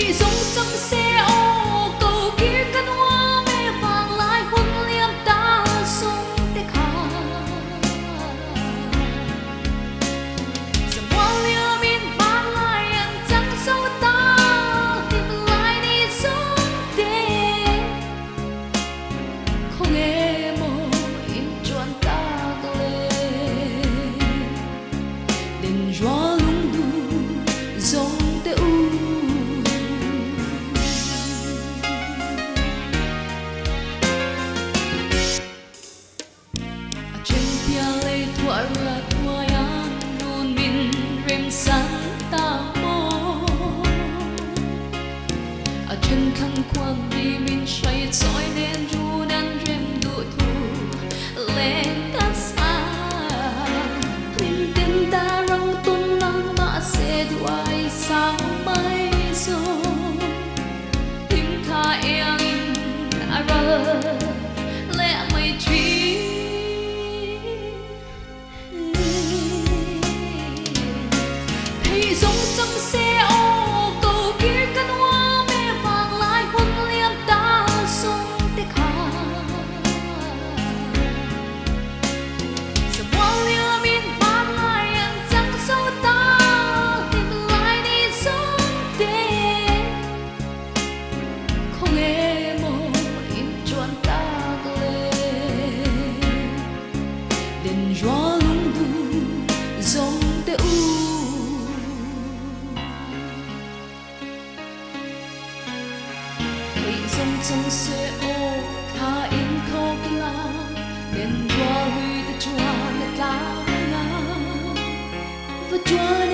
thì sống trong xe ô cầu kia cánh hoa mê vàng lại hôn liêm ta sung tê khả dầm hoa liêm in bán lại ăn trắng sâu ta tìm lại đi sống tê không nghe mô in tròn ta lên đền gió lung du giống tê u chân khăn quan đi mình say soi đen ru đan rem đua thu lên cát xa tin tin ta răng tung nắng mã sẽ đuổi sao mai rồi tim tha em đã rơ lẽ mây trí thì giống trong xe ô cầu kia cánh hoa gió lung du giống tê u thì giống trong xe ô tha in thô la đèn gió huy ta chua la ta la và chua